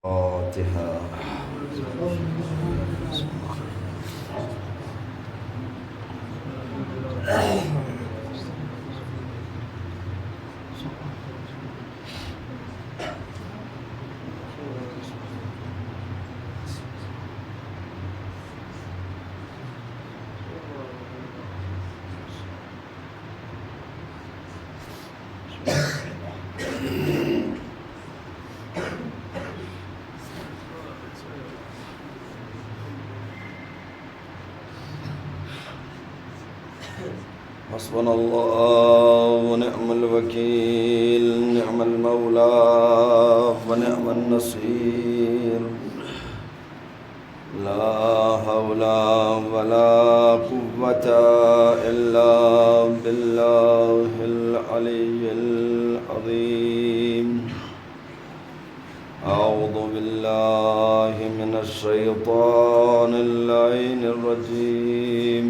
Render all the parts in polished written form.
فاتحة. حسبنا الله ونعم الوكيل، نعم المولى ونعم النصير. لا حول ولا قوة إلا بالله العلي العظيم. أعوذ بالله من الشيطان اللعين الرجيم.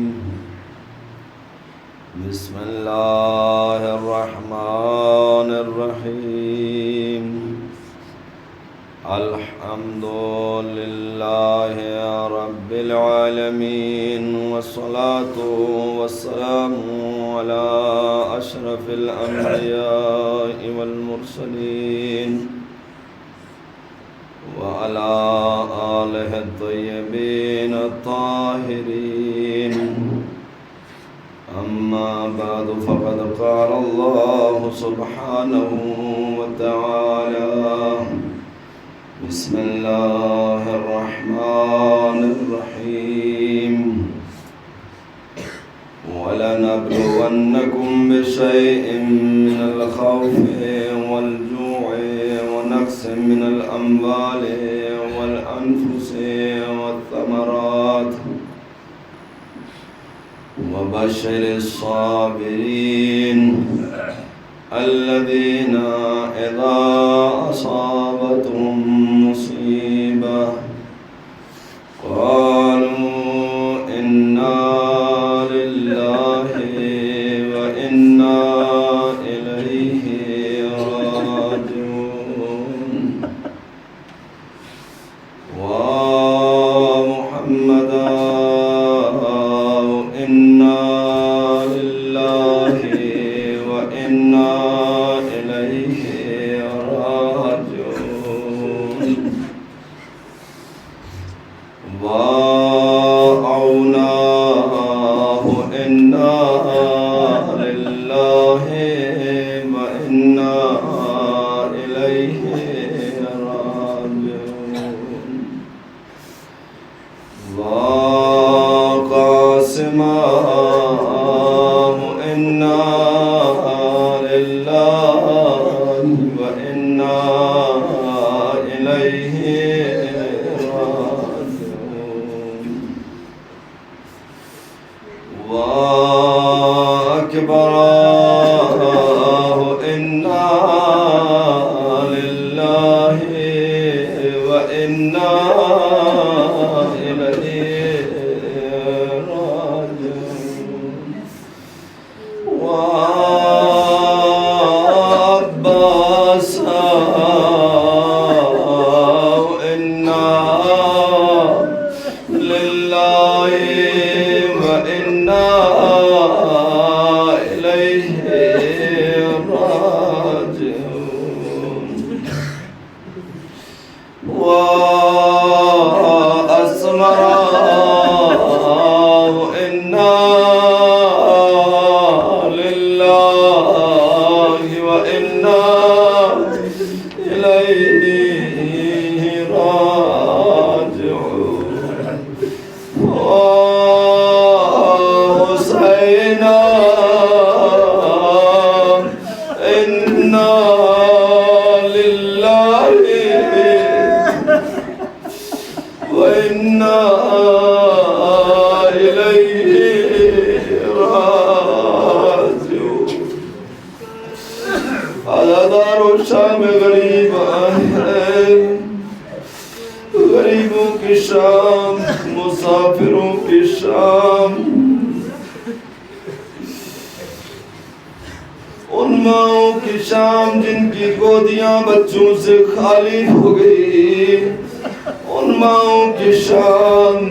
بسم الله الرحمن الرحيم. الحمد لله رب العالمين، والصلاة والسلام على أشرف الأنبياء والمرسلين وعلى آله الطيبين الطاهرين. أما بعد، فقد قال الله سبحانه وتعالى: بسم الله الرحمن الرحيم. وَلَنَبْلُوَنَّكُمْ بِشَيْءٍ مِّنَ الْخَوْفِ وَالْجُوعِ وَنَقْصٍ مِّنَ الْأَمْوَالِ وَالْأَنفُسِ وَالثَّمَرَاتِ وَبَشِّرِ الصَّابِرِينَ الَّذِينَ إِذَا أَصَابَتْهُم مُّصِيبَةٌ قَالُوا إِنَّا لِلَّهِ وَإِنَّا إِلَيْهِ راجعون. وَمُحَمَّدًا إِنَّا لِلَّهِ وَإِنَّا إِلَيْهِ راجعون. وَأَعْوَانَاهُ إِنَّا لِلَّهِ وَإِنَّا إِلَيْهِ راجعون. وَقَاسِمَاهُ إِنَّا لِلَّهِ وَإِنَّا إِلَيْهِ راجعون. وَأَكْبَرَاهُ إِنَّا لِلَّهِ وَإِنَّا إِلَيْهِ راجعون. وَأَبَّاسَهُ إِنَّا لِلَّهِ وَإِنَّا إِلَيْهِ راجعون. وَأَسْمَرَاهُ إِنَّا لِلَّهِ وَإِنَّا إِلَيْهِ راجعون. وَحُسَيْنًا إِنَّا لِلَّهِ وَإِنَّا إِلَيْهِ راجعون. عزادار الشام غریب ہے، غریبوں کی شام، مسافروں کی شام. ان ماؤں کی شام جن کی گودیاں بچوں سے خالی ہو گئی، ان ماؤں کی شان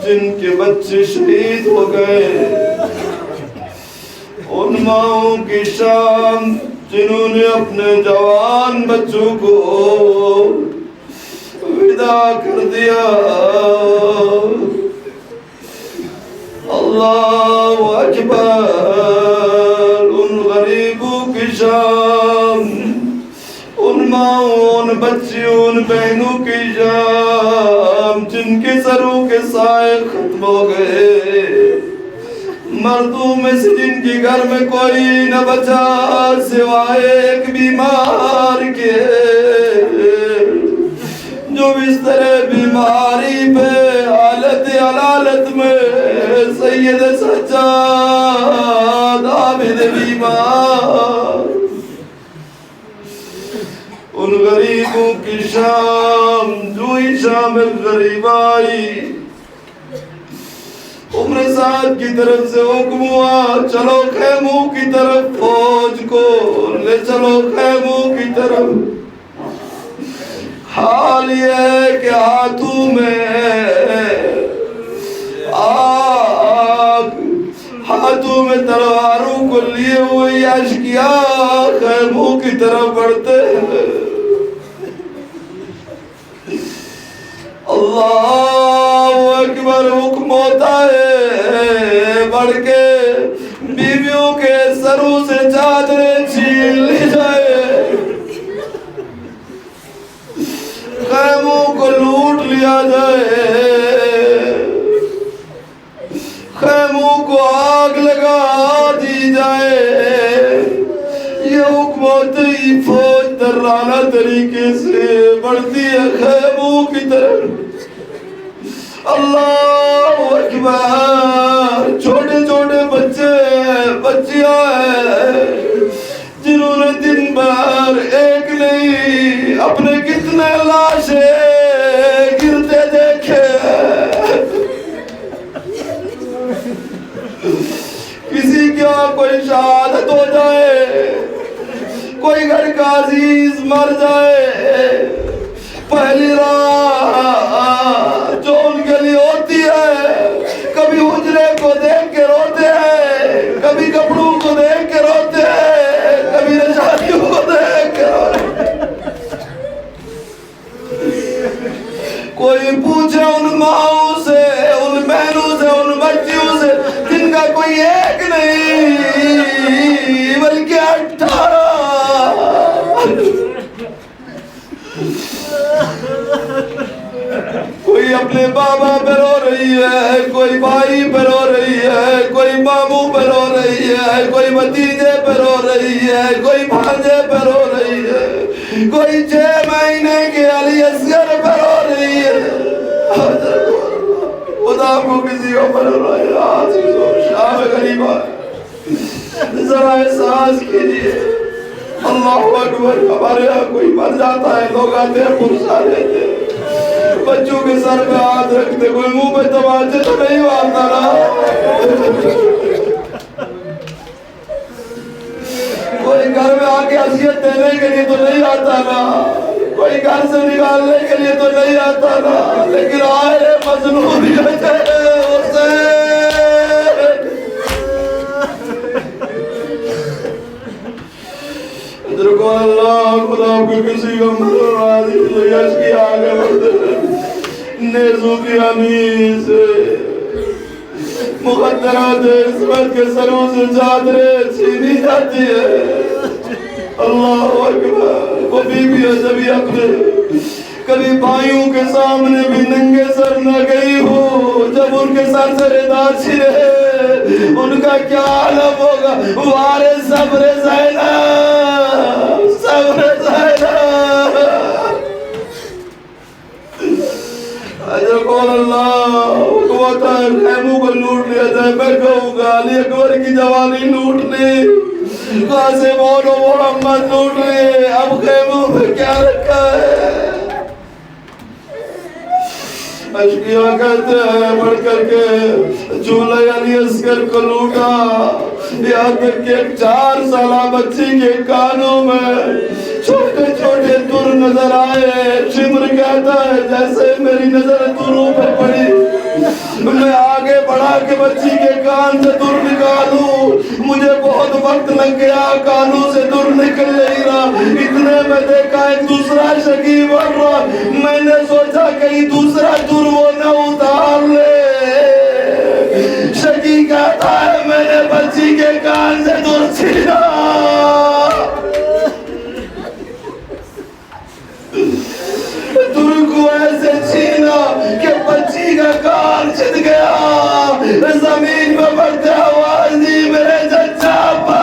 جن کے بچے شہید ہو گئے، ان ماؤں کی شان جنہوں نے اپنے جوان بچوں کو ودا کر دیا۔ اللہ اکبر۔ ان غریبوں کی شان، ان ماؤں، ان بچیوں، ان بہنوں کی شان جن کے سروں کے سائے ختم ہو گئے، مردوں میں سے جن کے گھر میں کوئی نہ بچا سوائے ایک بیمار کے، جو بستر بیماری پہ حالت علالت میں سید سجاد عابد بیمار۔ ان غریبوں کی شام جو ہی شام غریب آئی، عمر سعد کی طرف سے حکم ہوا چلو خیموں کی طرف، فوج کو لے چلو خیموں کی طرف۔ حال یہ ہے کہ ہاتھوں میں آگ، ہاتھوں میں تلواروں کو لیے ہوئے اشقیاء خیموں کی طرف بڑھتے ہیں۔ اللہ اکبر۔ حکم ہوتا ہے بڑھ کے بیویوں کے سروں سے چادریں چھین لی جائے، خیموں کو لوٹ لیا جائے، خیموں کو آگ لگا دی جائے۔ یہ حکم ہوتے ہی فوج درانہ طریقے سے بڑھتی ہے خیموں کی طرف۔ اللہ اکبر۔ چھوٹے چھوٹے بچے بچیاں ہیں جنہوں نے دن بھر ایک نہیں اپنے کتنے لاشیں گرتے دیکھے، کسی کیا کوئی شہادت ہو جائے، کوئی گھر کا عزیز مر جائے، پہلی رات جو ان کے لیے ہوتی ہے، کبھی حجرے کو دیکھ کے روتے ہیں، کبھی کپڑوں کو دیکھ کے روتے ہیں، کبھی نشانیوں کو دیکھ کے روتے ہیں۔ کوئی پوچھے ان ماؤں سے، ان بہنوں سے، ان بچیوں سے جن کا کوئی ایک نہیں بلکہ 18۔ کوئی اپنے بابا پہ رو رہی ہے، کوئی بھائی پہ رو رہی ہے، کوئی ماموں پہ رو رہی ہے، کوئی بھتیجے پہ رو رہی ہے، کوئی بھانجے پہ رو رہی ہے، کوئی 6 مہینے کے علی اصغر پہ رو رہی ہے۔ خدا کو کسی کو پر رو رہی ہے، عزیزو شام غریب آئے، ذرا احساس کیجئے۔ اللہ اکبر۔ ہمارے یہاں کوئی مر جاتا ہے، لوگ آتے ہیں پرسا دیتے ہیں، بچوں کے سر پہ ہاتھ رکھتے، کوئی منہ پہ تماچے تو نہیں مارتا نا، کوئی گھر میں آ کے عصیت دینے کے لیے تو نہیں آتا نا، کوئی گھر سے نکالنے کے لیے تو نہیں آتا نا، لیکن آئے مظلومیت ہے حسین۔ ادرکو اللہ خدا کو کسی کو مدر راضی سے یش کی آگے بڑھتے، نیزوں کی حمی سے مقدرات عصمت کے سروں سے چادریں چھینی جاتی ہے۔ اللہ اکبر۔ وہ بیوی جبھی اپنے کبھی بھائیوں کے سامنے بھی ننگے سر نہ گئی ہو، جب ان کے سر سے ردا چھنے ان کا کیا عالم ہوگا۔ وارے صبر زینب، صبر زینب۔ اجر قول اللہ حکومت ہے، خیموں کو لوٹ لیا جائے۔ میں کہوں گا علی اکبر کی جوانی لوٹ لی، قاسم اور محمد لوٹ لی، اب خیموں میں کیا رکھا ہے؟ اشقیاء کہتے ہیں بڑھ کر کے جھولے علی اصغر کو لوٹا، یہاں تک کہ ایک 4 سالہ بچی کے کانوں میں چھوٹے چھوٹے در نظر آئے. شمر کہتا ہے جیسے میری نظر دروں پہ پڑی میں آگے بڑھا کے بچی کے کان سے در نکالوں. مجھے بہت وقت لگ گیا, کانوں سے در نکل نہیں رہا. اتنے میں دیکھا ایک دوسرا شکی بڑھ رہا. میں نے سوچا کہیں دوسرا در وہ نہ اتار لے. شکی کہتا ہے میں نے بچی کے کان سے در چھینا. در کو ایسے چھینا کہ بچی کا کان چھت گیا. زمین میں پڑتے آواز دی میرے چچا ابا.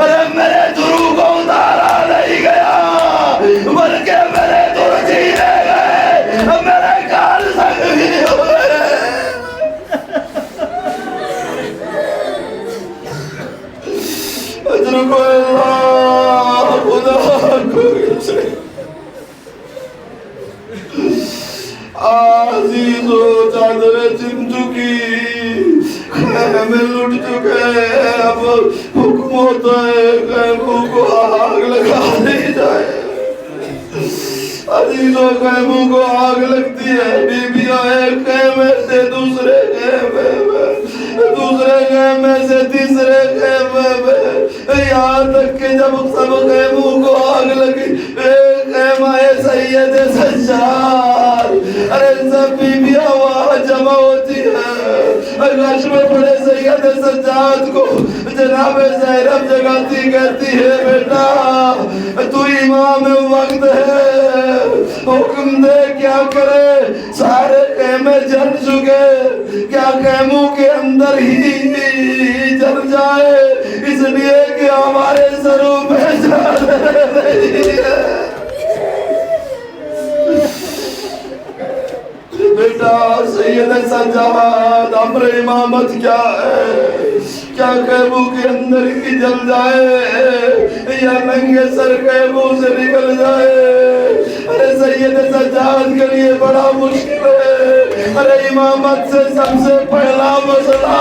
ارے میرے درو کو اتارا نہیں گیا بلکہ میرے در چھینے گئے. میرے کان زخمی ہوئے. اجر کو اللہ خدا کو عزیزو چادر چن چکی خیمے لٹ چکے. اب حکم ہوتا ہے خیموں کو آگ لگا دی جائے. عزیزو خیموں کو آگ لگتی ہے. بی بی آئے خیمے سے دوسرے خیمے میں, دوسرے خیمے سے تیسرے خیمے میں, یہاں تک کہ جب سب خیموں کو آگ لگی ایک خیمہ سید سجاد. ارے سب بیویاں وہاں جمع ہوتی ہیں. غش میں پڑے سید سجاد کو جناب زینب جگاتی کہتی ہے بیٹا تو امام وقت ہے, حکم دے کیا کرے. سارے خیمے جل چکے, کیا خیموں کے اندر ہی جل جائے اس لیے کہ ہمارے سروں میں جل نہیں ہے. بیٹا سید سجاد امر امامت کیا ہے, کیا خیموں کے اندر ہی جل جائے یا ننگے سر خیموں سے نکل جائے. ارے سید سجاد کے لیے بڑا مشکل ہے. ارے امامت سے سب سے پہلا مسئلہ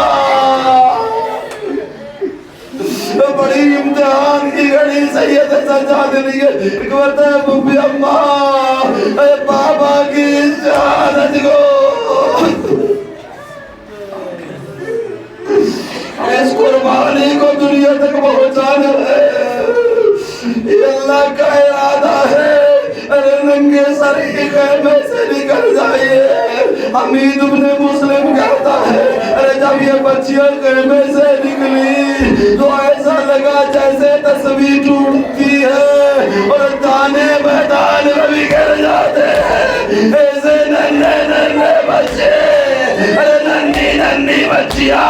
بڑی امتحان کی گھڑی سید سجاد لیے کہتا ہے ببی اماں اے بابا کی شہادت کو اس قربانی کو دنیا تک پہنچانا ہے. یہ اللہ کا ارادہ ہے. ارے ننگے سر کی خیمے سے نکل جائیے. حمید ابن مسلم کہتا ہے ارے جب یہ بچیاں خیمے سے نکلی تو ایسا لگا جیسے تصویر ٹوٹتی ہے اور دانے میدان میں بھی گر جاتے ہیں. ایسے ننھے ننھے بچے, ارے ننھی ننھی بچیاں,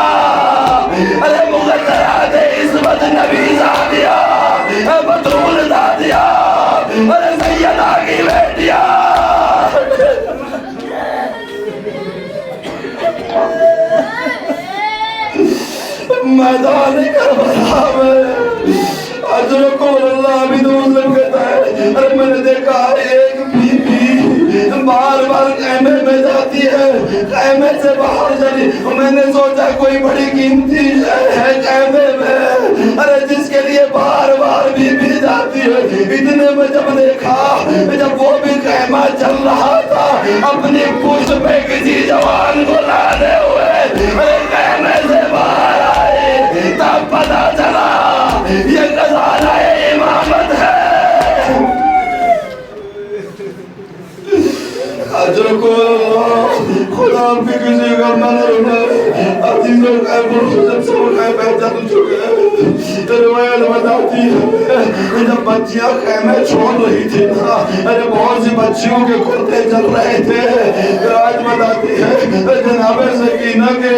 ارے مقدرات عصمت نبی زادیاں, بطول زادیاں, ارے سیدہ کی بیٹیاں. میدان کربلا میں اجر کو اللہ بھی تو مسلم کہتا ہے ارے میں نے دیکھا ایک بی بی بار بار خیمے میں جاتی ہے, خیمے سے باہر چلی. میں نے سوچا کوئی بڑی قیمتی ہے خیمے میں, ارے جس کے لیے بار بار بی بی جاتی ہے. اتنے میں جب دیکھا جب وہ بھی خیمہ چل رہا تھا اپنی پشت پہ کسی جوان کو لانے ہوئے ارے خیمے سے باہر آئے, تب پتا چلا یہ خزانہ امامت ہے. اجر کو خدا بھی کسی کا منر ہے. عزیزوں کا جب سب کا پہچان چکے روایت بتاتی ہے جب بچیاں خیمے چھوڑ رہی تھی نا, ارے بہت سی بچیوں کے کرتے چل رہے تھے. روایت بتاتی ہے جناب سکینہ کے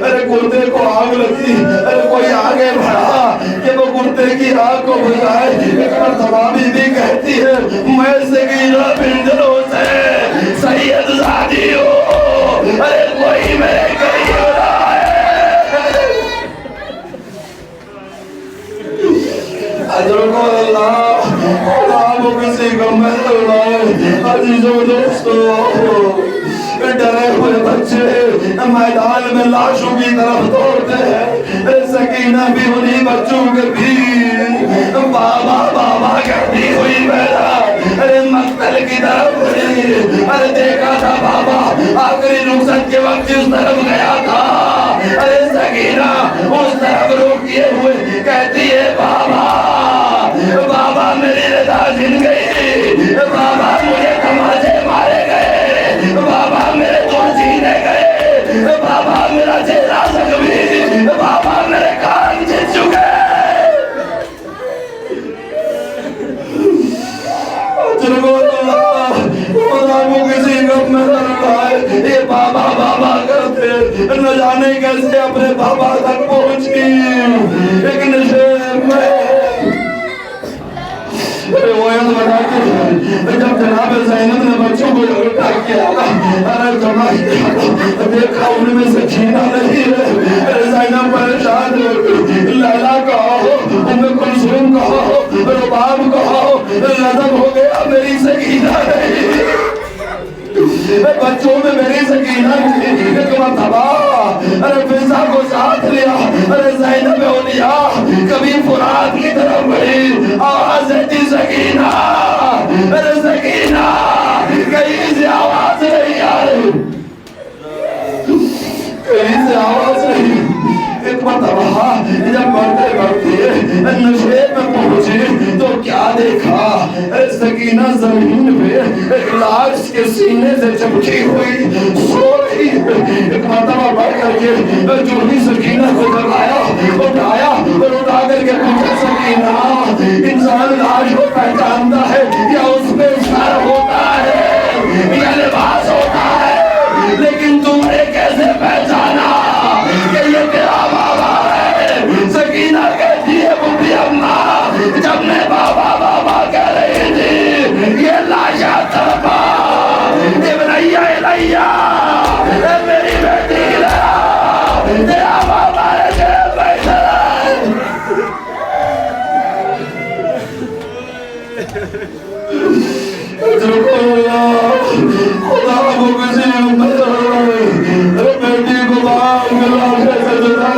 ارے کرتے کو آگ لگی. ارے کوئی آگے بڑھا کہ وہ کرتے کی آگ کو بجھائے. ایک مرتبہ بھی کہتی ہے میں سکینہ پنجروں سے سید زادی ہوں, ارے کوئی میرے قریب رہا ہے. اجر کو اللہ خدا وہ کسی کو محل لائے. عزیزوں دوستو ڈرے ہوئے بچے میدان میں لاشوں کی طرف دوڑتے ہیں، سکینہ بھی انہیں بچوں کے بھی بابا بابا کرتی ہوئی بیٹھا، ارے مقتل کی طرف ہوئی، ارے دیکھا تھا بابا آخری رخصت کے وقت اس طرف گیا تھا، ارے سکینہ اس طرف روک کیے ہوئے کہتی ہے بابا بابا میری رضا جن گئی، بابا مجھے تماچے مارے گئے، بابا میرے دور سینے گئے، بابا میرا چہرہ زخمی، بابا میرے کان جھل چکے۔ خدا کو کسی غم میں نہ رکھائے، یہ بابا بابا کرتے نہ جانے کیسے اپنے بابا تک پہنچی، ایک نشے میں روایت بتاتے ہیں جب جناب زینب نے بچوں کو اکٹھا کیا، ارے جمع کیا، دیکھا ان میں سکینہ نہیں ہے، زینب پریشان ہو گئی، لیلا کہو، ام کلثوم کہو، رباب کہو، لذب ہو گیا میری سکینہ نہیں، بچوں میں میری سکینہ نہیں، ایک مرتبہ ارے فضا کو ساتھ لیا، ارے زینب اولیاء کبھی فرات کی طرف بڑھی، آواز دیتی سکینہ، ارے سکینہ کہیں سے آواز نہیں آ رہی، کہیں سے آواز نہیں۔ ایک مرتبہ جب بڑھتے بڑھتے نشے میں پہنچے تو کیا دیکھا، سکینہ زمین پہ ایک لاش کے سینے سے چپکی ہوئی سو رہی ہے۔ ایک مرتبہ بڑھ کر کے جو ہی سکینہ کو جگایا اٹھایا اور اٹھا کر کے پوچھا سکینہ انسان لاش کو پہچانتا ہے یا اس پہ اشارہ ہوتا ہے یا لباس ہوتا ہے، لیکن تم نے کیسے پہچانا کہ یہ تیرا بابا ہے؟ سکینہ کہتی ہے بڑی اماں جب میں بابا بابا کہہ رہی تھی یہ لاشا تڑپا، ابنیہ الیہ میری بیٹی لیا تیرا بابا ہے کہ بیٹھا ہے۔ خدا کو کسی امت بیٹی کو باپ ملا کیسے جدا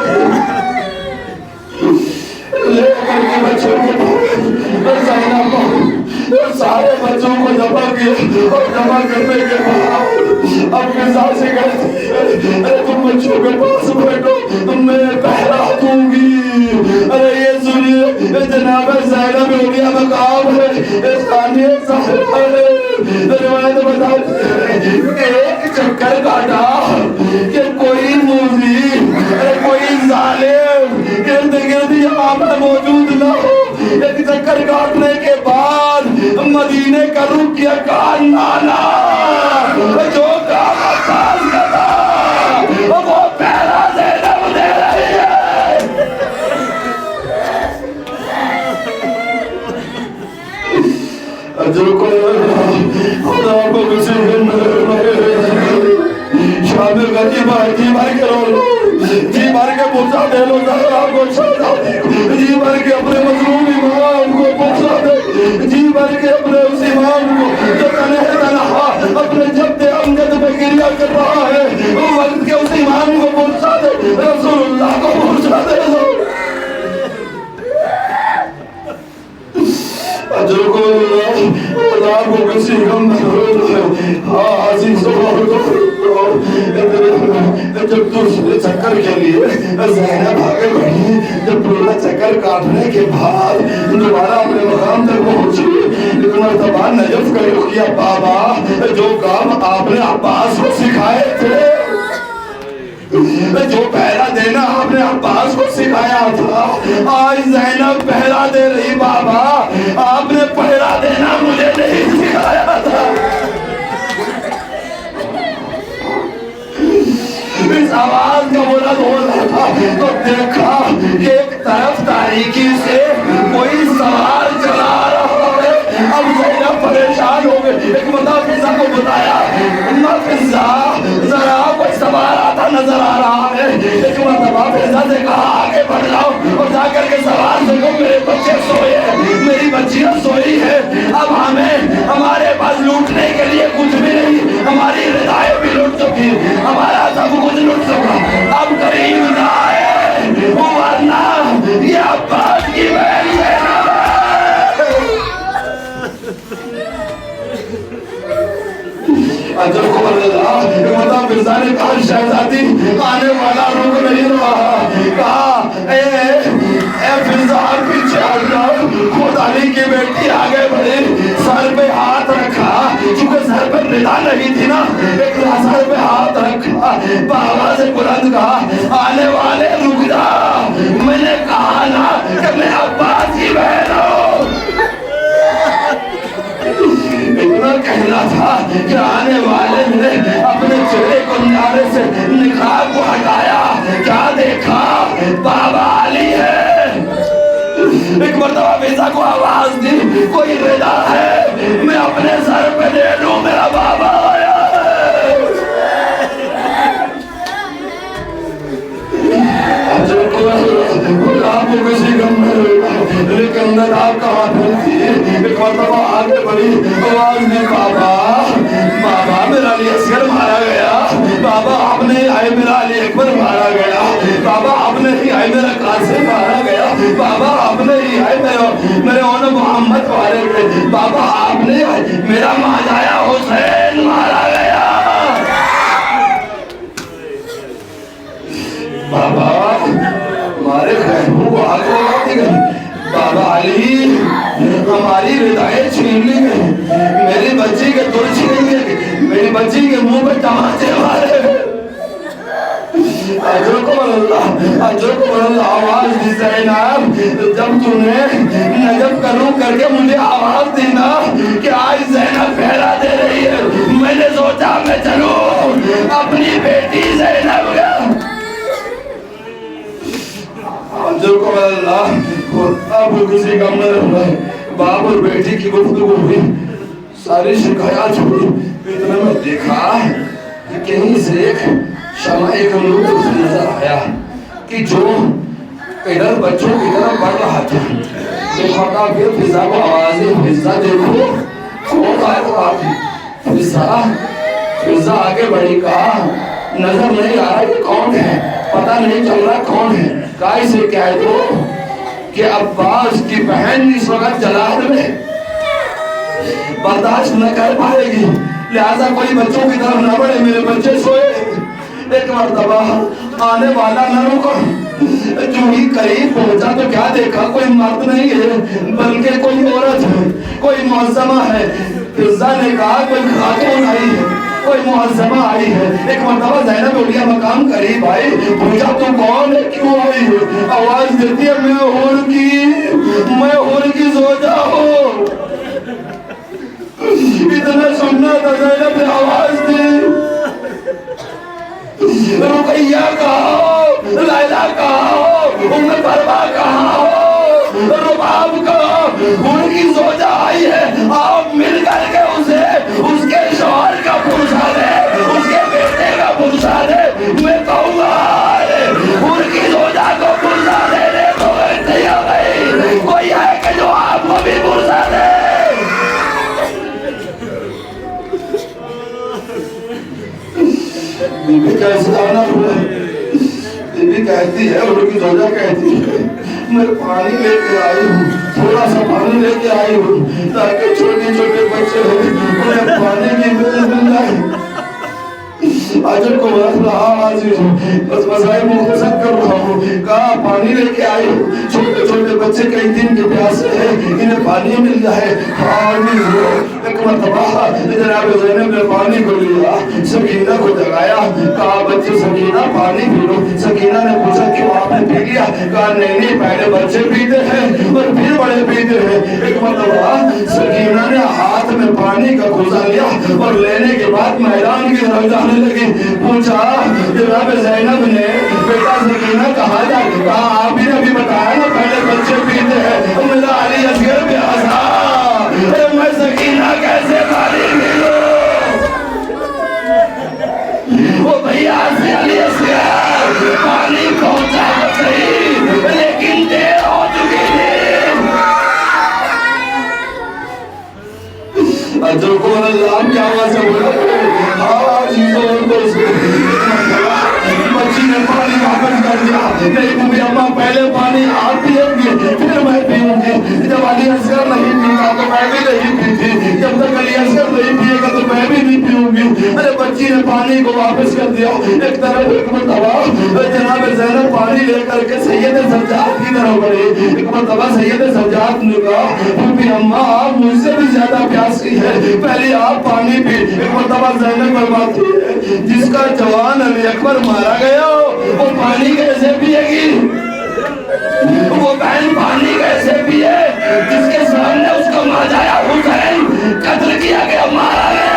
لے کر کے بچوں کو زینب کو سارے بچوں کو جمع کیا اور جمع کرنے کے بعد اپنے ساتھ سے کہتی ہے ارے تم بچوں کے پاس بیٹھو تم میں پہرا دوں گی، ارے یہ سنیے جناب زینب اولیاء مقام ہے، اس خانے زہرا ہے، روایت بتاتی ہے ایک چکر کاٹا کہ کوئی موزی کوئی ظالم گرد گرد یہاں پر موجود نہ ہو، ایک چکر کاٹنے کے بعد مدینے کا رخ کیا کان نانا جو کام عباس کا تھا وہ پہلا زینب دے رہی ہے۔ اجر کو خدا کو کسی شام غنی بھائی جی بھائی کے رو جی بھر کے پوچھا دے لو زہرا کو شہدا جی بھر کے اپنے مظلوم امام کو پوچھا دے، جی بھر کے اپنے اس امام کو جو تنہا اپنے جد امجد میں گریہ کر رہا ہے وقت کے اس امام کو پوچھا دے، رسول اللہ کو پوچھا دے۔ اجر کو اللہ کو کسی غم عزیز جب دوسرے چکر کے لیے زینب آگے بڑھی، جب پورا چکر کاٹنے کے بعد دوبارہ اپنے مقام تک پہنچی، لیکن مرتبہ نجف کا رخ کیا بابا جو کام آپ نے عباس کو سکھائے تھے، جو پہلا دینا آپ نے عباس کو سکھایا تھا آج زینب پہلا دے رہی، بابا آپ نے پہلا دینا مجھے نہیں سکھایا تھا۔ اس آواز کا بلند ہو رہا تھا تو دیکھا کہ ایک طرف تاریکی سے کوئی سوار چلا رہا ہے، اب زینب پریشان ہو گئے، ایک مرتبہ فضا کو بتایا فضا ذرا کوئی سوار آتا نظر آ رہا ہے، ایک مرتبہ فضا سے کہا آگے بڑھ جاؤ اور جا کر کے سوار سے کہو میرے بچے سوئے ہیں، میری بچیاں سوئی ہے، اب ہمارے پاس لوٹنے کے لیے کچھ بھی نہیں، ہماری رضائیں بھی لوٹ چکی، ہمارا سب کچھ لوٹ اجر کو اللہ مطلب مرزا نے کہا شہزادی آنے والا رک نہیں رہا، کہا اے مرزا پیچھے آ جاؤ، خود علی کی بیٹی آگے بڑھی، سر پہ ہاتھ رکھا، چونکہ سر پہ ندا نہیں تھی نا، ایک سر پہ ہاتھ رکھا، بابا سے بلند کہا آنے والے رک جا، میں نے کہا نا کہ میں عباس کی بہن ہوں۔ اتنا کہنا تھا کہ آنے والے نے اپنے چہرے کو نعرے سے نقاب کو ہٹایا، کیا دیکھا؟ بابا علی ہے۔ ایک مرتبہ بیزا کو آواز دی کوئی رضا ہے میں اپنے سر پہ دے لوں، میرا بابا آیا ہے۔ آپ کو کسی غم میں ہوگا لیکن اندر آپ کہاں پھیلتی ہے؟ ایک مرتبہ آگے بڑی آواز دی بابا بابا میرا علی اصغر مارا گیا، بابا آپ نے آئے میرا علی اکبر مارا گیا، بابا آپ نے ہی آئے میرا قاسم مارا گیا، بابا آپ نے ہی آئے میرے اون محمد مارے گئے، بابا آپ نے میرا ماجایا حسین مارا گیا۔ بابا ہمارے خیموں کو آگ لگاتی گئی، بابا علی ہماری ردائیں چھین لی گئی، میری بچی کے دل چھین لی گئی، میری بچی کے منہ پہ ٹماٹے مارے گئے۔ اجرکم اللہ آواز دی زینب، جب تو نے نجف کا روح کر کے مجھے آواز دی نا کہ آج زینب پھیلا دے رہی ہے، میں نے سوچا میں چلوں اپنی بیٹی زینب گیا۔ اجرکم اللہ اب کسی کم نہ رہنا ہے، باپ اور بیٹی کی گفتگو ہوئی، ساری شکایات ہوئی، اتنے میں دیکھا کہ کہیں سے ایک شمع ایک نور نظر آیا کہ جو ادھر بچوں کی طرف بڑھ رہا تھا۔ دیکھا پھر فضا کو آوازیں فضا دیکھو کون آئے تو آتی، فضا آگے بڑھی، کہا نظر نہیں آ رہا یہ کون ہے، پتہ نہیں چل رہا کون ہے، کہا اسے کہہ دو کہ عباس کی بہن اس وقت جلال میں برداشت نہ کر پائے گی، لہذا کوئی بچوں کی طرف نہ بڑھے، میرے بچے سوئے۔ ایک مرتبہ آنے والا نہ رکا، جو ہی قریب پہنچا تو کیا دیکھا کوئی مرد نہیں ہے بلکہ کوئی عورت ہے، کوئی معظمہ ہے۔ فضا نے کہا کوئی خاتون آئی ہے، کوئی معظمہ آئی ہے۔ ایک مرتبہ زینب اولیاء مقام قریب آئی، پوچھا تو کون ہے کیوں آئی ہے؟ آواز دیتی ہے میں حور کی زوجہ ہوں۔ اتنا سننا تھا زینب نے آواز دی، رقیہ کہاں ہو، لیلہ کہاں ہو، ام فرما کہاں ہو، رباب کہاں، ان کی زوجہ آئی ہے، آپ مل کر کے اسے اس کے شوہر کا پرسا دے، اس کے بیٹے کا پرسا دے۔ میں کہوں گا ان کی زوجہ کو پرسا دینے کو تیار نہیں، کوئی ہے کہ جو آپ کو بھی پرسا دے؟ بی بی کیسے آنا ہوا؟ بی بی کہتی ہے، ان کی زوجہ کہتی ہے میں پانی لے کے آئی ہوں، تھوڑا سا پانی لے کے آئی ہوں تاکہ چھوٹے چھوٹے بچے ہیں انہیں پانی کی مل جائے۔ آجر کو بات رہا عزیز بس مسائل مختصر کر رہا ہوں، کہا پانی لے کے آئی ہوں، چھوٹے چھوٹے بچے کئی دن کے پیاسے ہیں انہیں پانی مل جائے۔ پانی ہو ایک مرتبہ جناب زینب نے پانی کو لیا، سکینہ کو جگایا، کہا بچے سکینہ پانی پی لو۔ سکینہ نے پوچھا کیوں آپ نے پی لیا؟ کہا نہیں پہلے بچے پیتے ہیں اور پھر بڑے پیتے ہیں۔ ایک مرتبہ سکینہ نے ہاتھ میں پانی کا کوزہ لیا اور لینے کے بعد میدان کی طرف جانے لگی۔ پوچھا جناب زینب نے بیٹا سکینہ کہاں جائے؟ کہا آپ ہی نے بھی بتایا نا پہلے بچے پیتے ہیں، میرا علی اصغر بھی آسا میں سکینہ کیسے پانی پی لوں؟ وہ بھیا سے علی اصغر پانی پہنچا تو صحیح لیکن دیر ہو چکی تھی۔ اجر کو اللہ کی آواز سے بولا بچی نے پانی واپس کر دیا، نہیں ممی اماں پہلے پانی آپ پیئیں گے پھر میں پیوں گی۔ جب علی اصغر نہیں پیتا تو میں بھی نہیں پیتی، جب تک علی اصغر نہیں پیے گا تو میں بھی نہیں پیوں گی۔ ارے بچی نے پانی کو واپس کر دیا. ایک طرف ایک مرتبہ جناب زینب پانی لے کر کے سید سجاد کی طرف بڑھی. ایک مرتبہ سید سجاد نے کہا بی اماں آپ مجھ سے بھی زیادہ پیاسی ہے, پہلے آپ پانی پی. ایک مرتبہ زینب فرماتی ہے جس کا جوان علی اکبر مارا گیا وہ پانی کیسے پیے گی؟ وہ بہن پانی کیسے پیے جس کے سامنے اس کا ماجایا حسین قتل کیا گیا, مارا گیا؟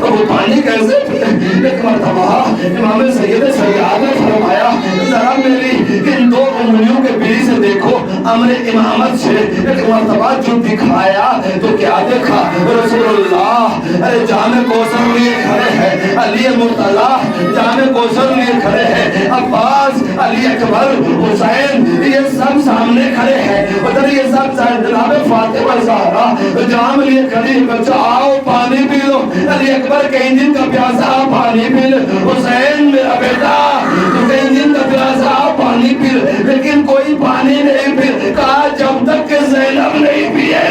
وہ پانی کیسے پیے؟ ایک مرتبہ امام سید سیاد نے فرمایا ذرا میری ان دو انگلیوں کے بیچ سے دیکھو امر امامت سے. ایک مرتبہ جو دکھایا تو کیا دیکھا؟ رسول اللہ ارے جامع کوثر لیے کھڑے ہیں, علی مرتضی جامع کوثر لیے کھڑے ہیں, عباس, علی اکبر, حسین یہ سب سامنے کھڑے ہیں, ادھر یہ سب جناب فاطمہ زہرا جام لیے کھڑی. بچہ آؤ پانی پی لو. علی اکبر کہیں دن کا پیاسا پانی پی لے. حسین میرا بیٹا تو کہیں دن کا پیاسا پانی پی لے, لیکن کوئی پانی نہیں پی. کہا جب تک کہ زینب نہیں پیے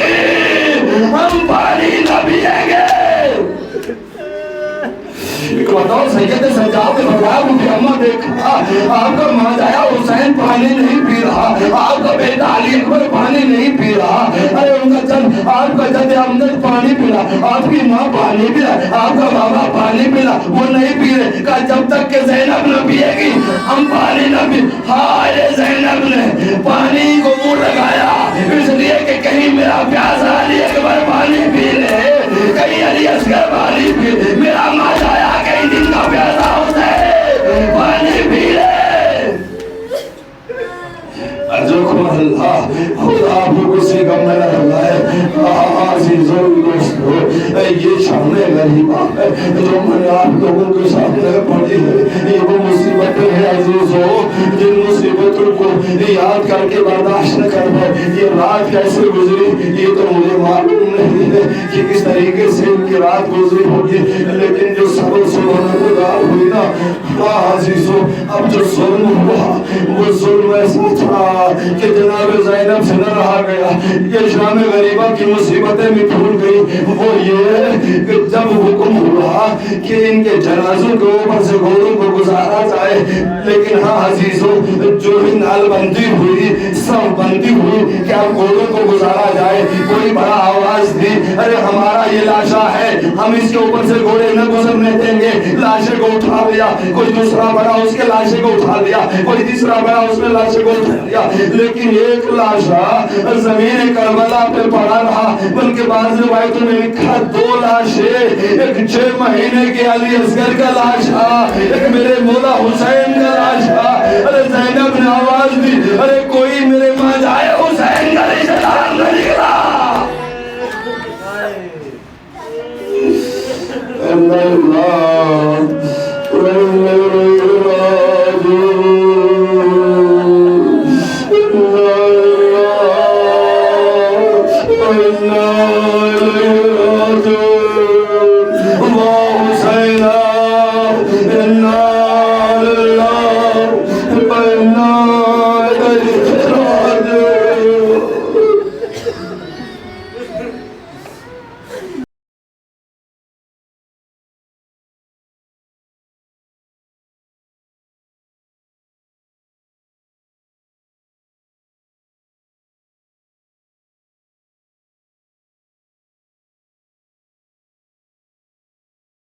ہم پانی نہ پیئیں گے. ایک بتاؤ سید سجاد نے فرمایا مجھے اماں دیکھا آپ کا ماجایا حسین پانی نہیں پی رہا, آپ کا بیٹا علی اکبر پانی نہیں پی رہا, ارے ان کا جد آپ کا جد امجد پانی پی رہا, آپ کی ماں پانی پی رہا, آپ کا بابا پانی پی رہا, وہ نہیں پی رہے. کہا جب تک کہ زینب نہ پیے گی ہم پانی نہ پی. ہائے زینب نے پانی کو منہ لگایا اس لیے کہ کہیں میرا پیاسا علی اکبر پانی پی لے, کہیں علی اصغر پانی پی لے, میرا ماجایا کئی دن کا پیاسا ہوتا ہے پانی پی لے. ارجوکم اللہ خدا آپ کو کسی کا ملہ اللہ ہے. عزیزوں دوستو یہ شام غریبہ ہے جو میں نے آپ لوگوں کے سامنے پڑھی ہے. یہ وہ مصیبتیں ہیں عزیزوں جن مصیبتوں کو یاد کر کے برداشت نہ کر پائے. یہ رات کیسے گزری یہ تو مجھے معلوم نہیں ہے کہ کس طریقے سے ان کی رات گزری ہوگی, لیکن جو صبر سے گزار ہوئی نا عزیزوں, اب جو ظلم ہوا وہ ظلم ایسا تھا کہ جناب زینب سے نہ رہا گیا. یہ شام غریبہ کی مصیبتیں بھی پھول گئی. وہ یہ کہ جب حکم ہوا کہ ان کے جنازوں کے اوپر سے گھوڑوں کو گزارا جائے, لیکن ہاں عزیزوں جو ہی نال بندی ہوئی سب بندی ہوئی کہ اب گھوڑوں کو گزارا جائے, کوئی بڑا آواز دی ارے ہمارا یہ لاشا ہے ہم اس کے اوپر سے گھوڑے نہ گزرنے دیں گے. لاشے کو اٹھا لیا, کوئی دوسرا بڑا اس کے لاشے کو اٹھا لیا, کوئی تیسرا بڑا اس میں لاشے کو اٹھا لیا, لیکن ایک لاشا زمین کربلا پہ پڑا رہا. بلکہ بعض روایتوں میں لکھا دو لاشیں, ایک 6 مہینے کے علی اصغر کا لاشا, ایک میرے مولا حسین کا لاشا. ارے زینب نے آواز دی ارے کوئی میرے ماجائے حسین کا رشتہ دار نہ نکلا. اللہ